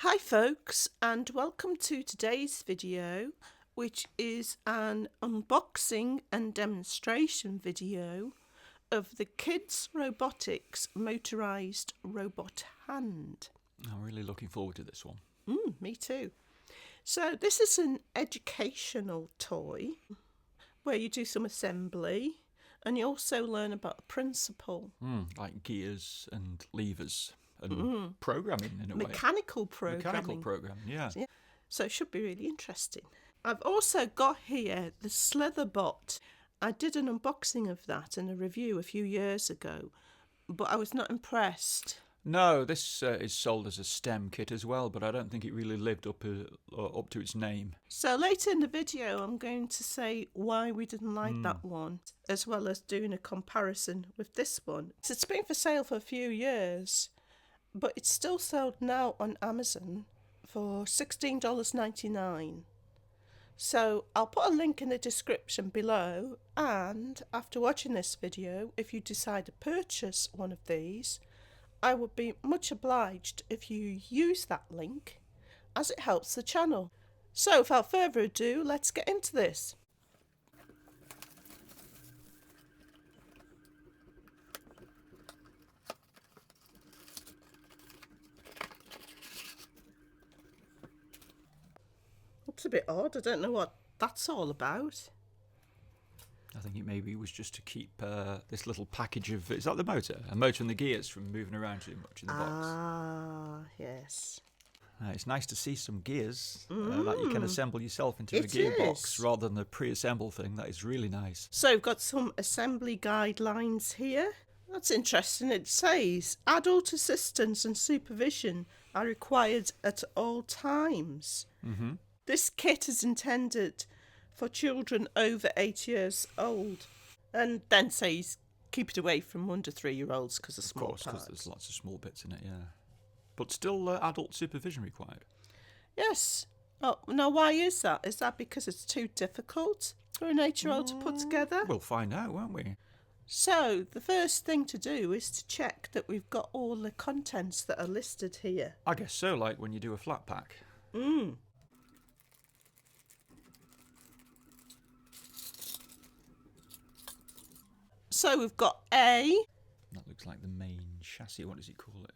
Hi folks, and welcome to today's video, which is an unboxing and demonstration video of the KidzRobotix motorised robot hand. I'm really looking forward to this one. Me too. So this is an educational toy where you do some assembly and you also learn about the principle. Like gears and levers and programming in a way. Mechanical programming. Yeah. So it should be really interesting. I've also got here the Slitherbot. I did an unboxing of that in a review a few years ago, but I was not impressed. No, this is sold as a STEM kit as well, but I don't think it really lived up to its name. So later in the video, I'm going to say why we didn't like that one, as well as doing a comparison with this one. So it's been for sale for a few years, but it's still sold now on Amazon for $16.99. So I'll put a link in the description below, and after watching this video, if you decide to purchase one of these, I would be much obliged if you use that link, as it helps the channel. So without further ado, let's get into this. It's a bit odd. I don't know what that's all about. I think it maybe was just to keep this little package of... Is that the motor? A motor and the gears from moving around too much in the box. Ah, yes. It's nice to see some gears that you can assemble yourself into a It gearbox is. rather than the pre-assembled thing. That is really nice. So we've got some assembly guidelines here. That's interesting. It says adult assistance and supervision are required at all times. This kit is intended for children over 8 years old, and then says keep it away from under 3-year-olds because of small Of course, because parts. there's lots of small bits in it, yeah. But still adult supervision required. Yes. Oh, now why is that? Is that because it's too difficult for an 8-year-old to put together? We'll find out, won't we? So the first thing to do is to check that we've got all the contents that are listed here. I guess so, like when you do a flat pack. So we've got A. That looks like the main chassis. What does it call it?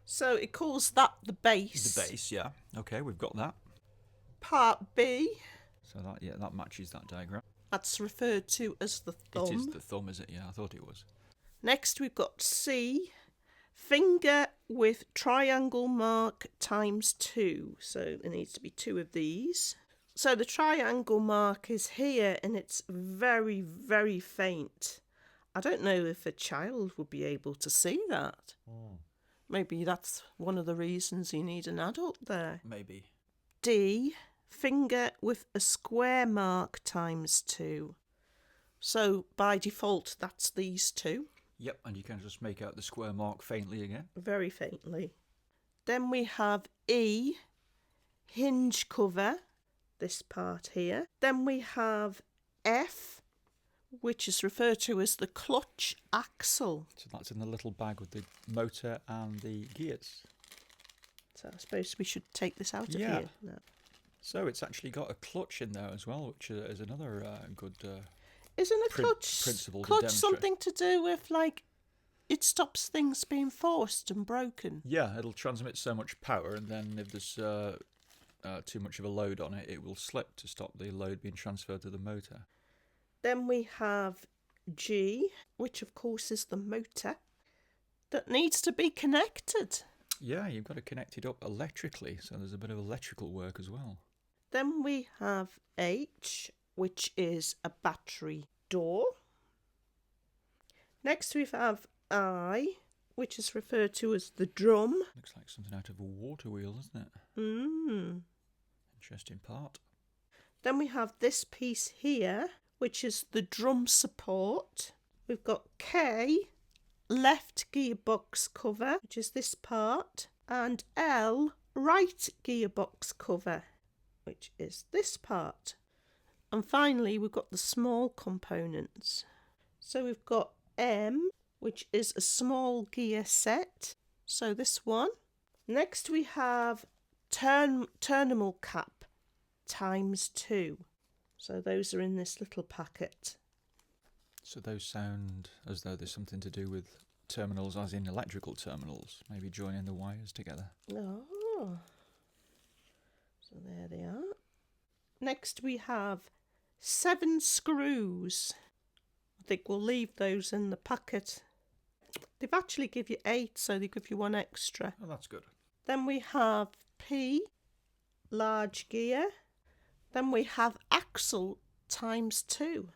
So it calls that the base. The base, yeah. Okay, we've got that. Part B. So that matches that diagram. That's referred to as the thumb. It is the thumb, is it? Yeah, I thought it was. Next we've got C. Finger with triangle mark ×2. So there needs to be 2 of these. So the triangle mark is here and it's very, very faint. I don't know if a child would be able to see that. Maybe that's one of the reasons you need an adult there. Maybe. D. Finger with a square mark ×2. So by default, that's these 2. Yep, and you can just make out the square mark faintly again. Very faintly. Then we have E. Hinge cover. This part here. Then we have F, which is referred to as the clutch axle. So that's in the little bag with the motor and the gears. So I suppose we should take this out of Yeah. here. No. So it's actually got a clutch in there as well, which is another good... Isn't a clutch principle to clutch demonstrate. something to do with, like, it stops things being forced and broken? Yeah, it'll transmit so much power, and then if there's too much of a load on it, it will slip to stop the load being transferred to the motor. Then we have G, which of course is the motor, that needs to be connected. Yeah, you've got to connect it up electrically, so there's a bit of electrical work as well. Then we have H, which is a battery door. Next we have I, which is referred to as the drum. Looks like something out of a water wheel, doesn't it? Interesting part. Then we have this piece here, which is the drum support. We've got K, left gearbox cover, which is this part, and L, right gearbox cover, which is this part. And finally, we've got the small components. So we've got M, which is a small gear set. So this one, Next we have terminal cap ×2. So those are in this little packet. So those sound as though there's something to do with terminals, as in electrical terminals, maybe joining the wires together. Oh, so there they are. Next we have 7 screws. I think we'll leave those in the packet. They've actually give you 8, so they give you 1 extra. Oh, that's good. Then we have P, large gear. Then we have axle ×2,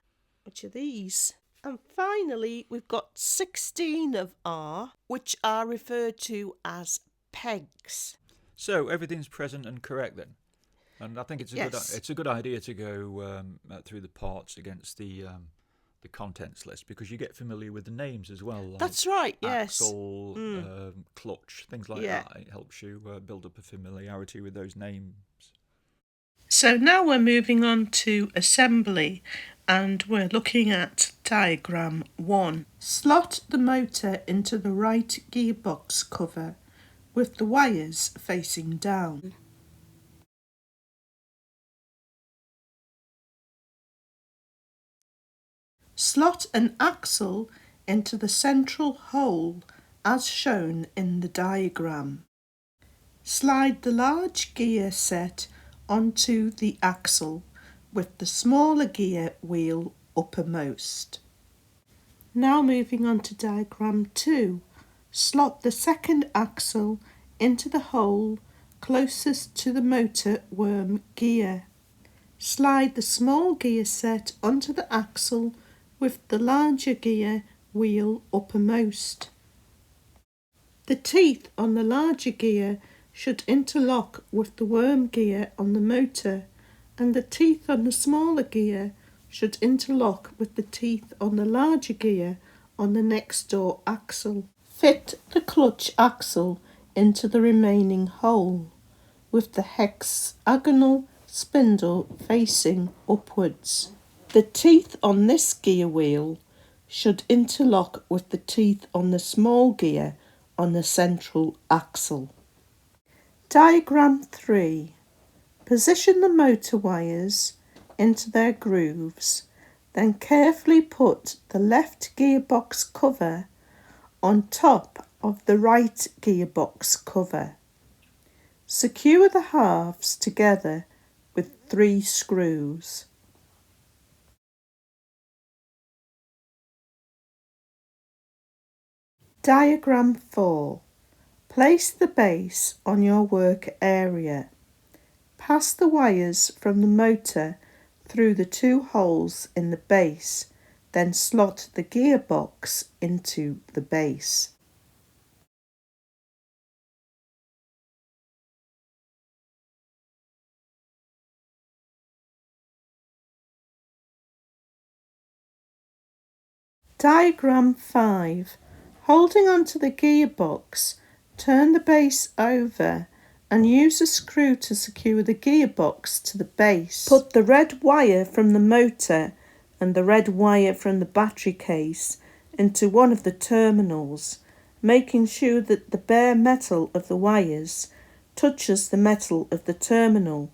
which are these. And finally, we've got 16 of R, which are referred to as pegs. So everything's present and correct then, and I think it's a good idea to go through the parts against the contents list, because you get familiar with the names as well. Like that's right. Yes. Axle, clutch, things like that. It helps you build up a familiarity with those names. So now we're moving on to assembly, and we're looking at diagram 1. Slot the motor into the right gearbox cover with the wires facing down. Slot an axle into the central hole as shown in the diagram. Slide the large gear set onto the axle with the smaller gear wheel uppermost. Now moving on to diagram 2. Slot the second axle into the hole closest to the motor worm gear. Slide the small gear set onto the axle with the larger gear wheel uppermost. The teeth on the larger gear should interlock with the worm gear on the motor, and the teeth on the smaller gear should interlock with the teeth on the larger gear on the next door axle. Fit the clutch axle into the remaining hole with the hexagonal spindle facing upwards. The teeth on this gear wheel should interlock with the teeth on the small gear on the central axle. Diagram 3. Position the motor wires into their grooves, then carefully put the left gearbox cover on top of the right gearbox cover. Secure the halves together with 3 screws. Diagram 4. Place the base on your work area. Pass the wires from the motor through the 2 holes in the base, then slot the gearbox into the base. Diagram 5. Holding onto the gearbox, turn the base over and use a screw to secure the gearbox to the base. Put the red wire from the motor and the red wire from the battery case into one of the terminals, making sure that the bare metal of the wires touches the metal of the terminal.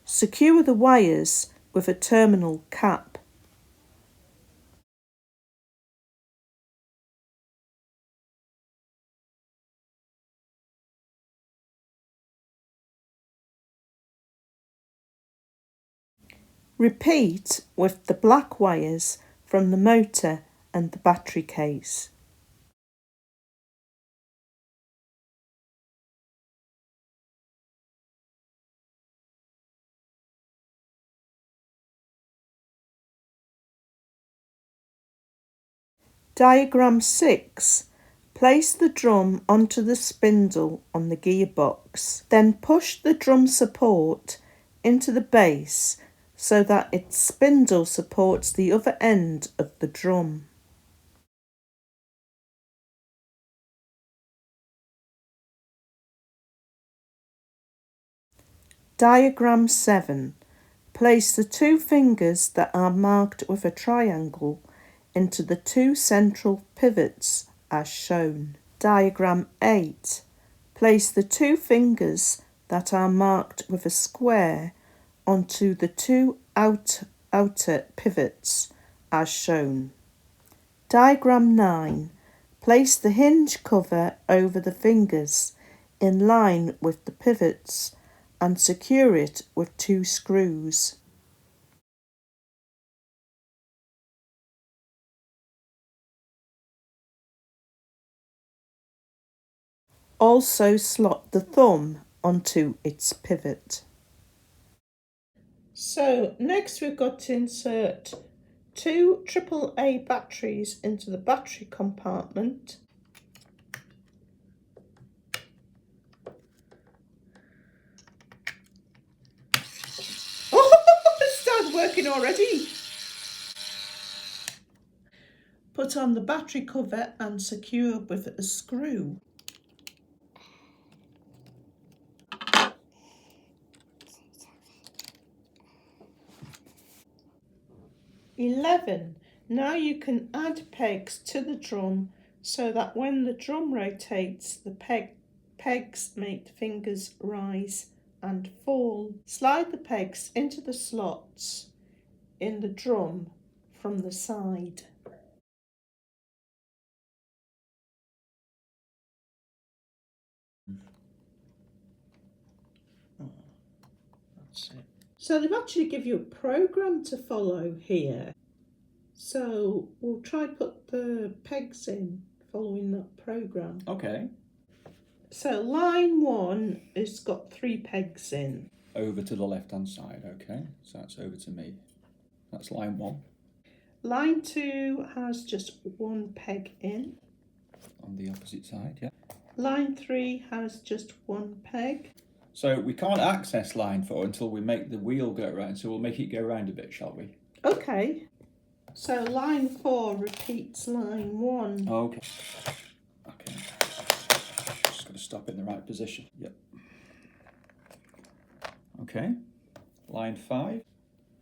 Secure the wires with a terminal cap. Repeat with the black wires from the motor and the battery case. Diagram 6. Place the drum onto the spindle on the gearbox. Then push the drum support into the base so that its spindle supports the other end of the drum. Diagram 7. Place the 2 fingers that are marked with a triangle into the 2 central pivots as shown. Diagram 8. Place the 2 fingers that are marked with a square onto the 2 outer pivots as shown. Diagram 9. Place the hinge cover over the fingers in line with the pivots and secure it with 2 screws. Also slot the thumb onto its pivot. So next we've got to insert 2 AAA batteries into the battery compartment. Oh, it started working already. Put on the battery cover and secure with a screw. Now you can add pegs to the drum so that when the drum rotates, the pegs make the fingers rise and fall. Slide the pegs into the slots in the drum from the side. That's it. So they've actually give you a program to follow here. So we'll try put the pegs in following that program. Okay. So line 1 has got 3 pegs in. Over to the left hand side, okay. So that's over to me. That's line 1. Line 2 has just 1 peg in. On the opposite side, yeah. Line 3 has just 1 peg. So we can't access line 4 until we make the wheel go around, so we'll make it go around a bit, shall we? Okay. So line 4 repeats line 1. Okay. Okay. Just got to stop in the right position. Yep. Okay. Line 5.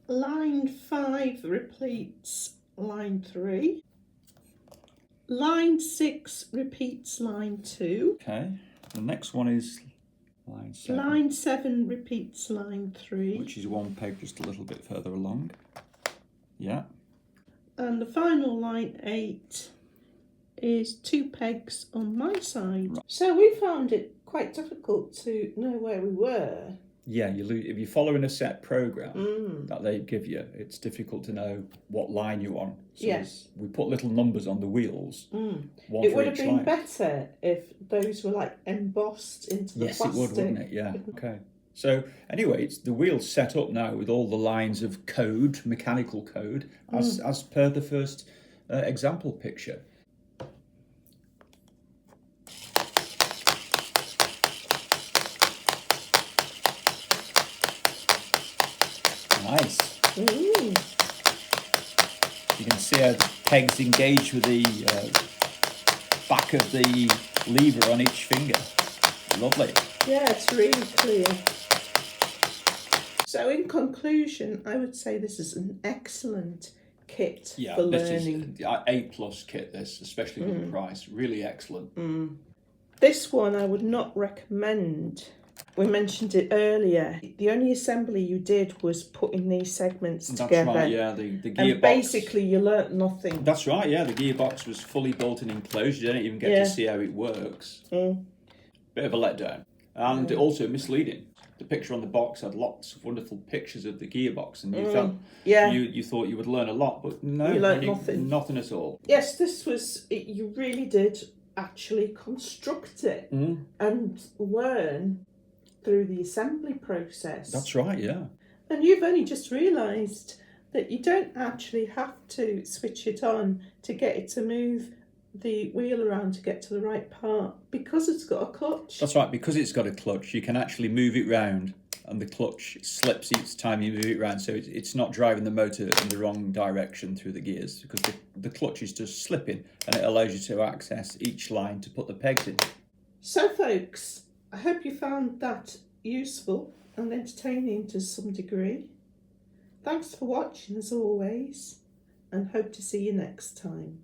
Line 5 repeats line 3. Line 6 repeats line 2. Okay. The next one is line 7. Line 7 repeats line 3. Which is 1 peg just a little bit further along. Yeah. And the final line 8 is 2 pegs on my side. Right. So we found it quite difficult to know where we were. Yeah, if you're following a set program that they give you, it's difficult to know what line you're on. So yes. We put little numbers on the wheels. It would have been better if those were like embossed into the plastic. Yes, it would, wouldn't it? Yeah. Okay. So anyway, the wheel's set up now with all the lines of code, mechanical code, as per the first example picture. Nice. You can see how the pegs engage with the back of the lever on each finger. Lovely. Yeah, it's really clear. So in conclusion, I would say this is an excellent kit for learning. Yeah, this is A+ kit, this, especially with the price. Really excellent. This one I would not recommend. We mentioned it earlier. The only assembly you did was putting these segments together. That's right, yeah, the gearbox. And basically you learnt nothing. That's right, yeah, the gearbox was fully built and enclosed. You didn't even get to see how it works. Bit of a letdown. And also misleading. The picture on the box had lots of wonderful pictures of the gearbox, and you felt you thought you would learn a lot, but no, you learnt nothing. Nothing at all. Yes, this was it. You really did actually construct it and learn through the assembly process. That's right, yeah. And you've only just realised that you don't actually have to switch it on to get it to move the wheel around to get to the right part, because it's got a clutch. That's right, because it's got a clutch, you can actually move it round, and the clutch slips each time you move it round, so it's not driving the motor in the wrong direction through the gears, because the clutch is just slipping, and it allows you to access each line to put the pegs in. So folks, I hope you found that useful and entertaining to some degree. Thanks for watching as always, and hope to see you next time.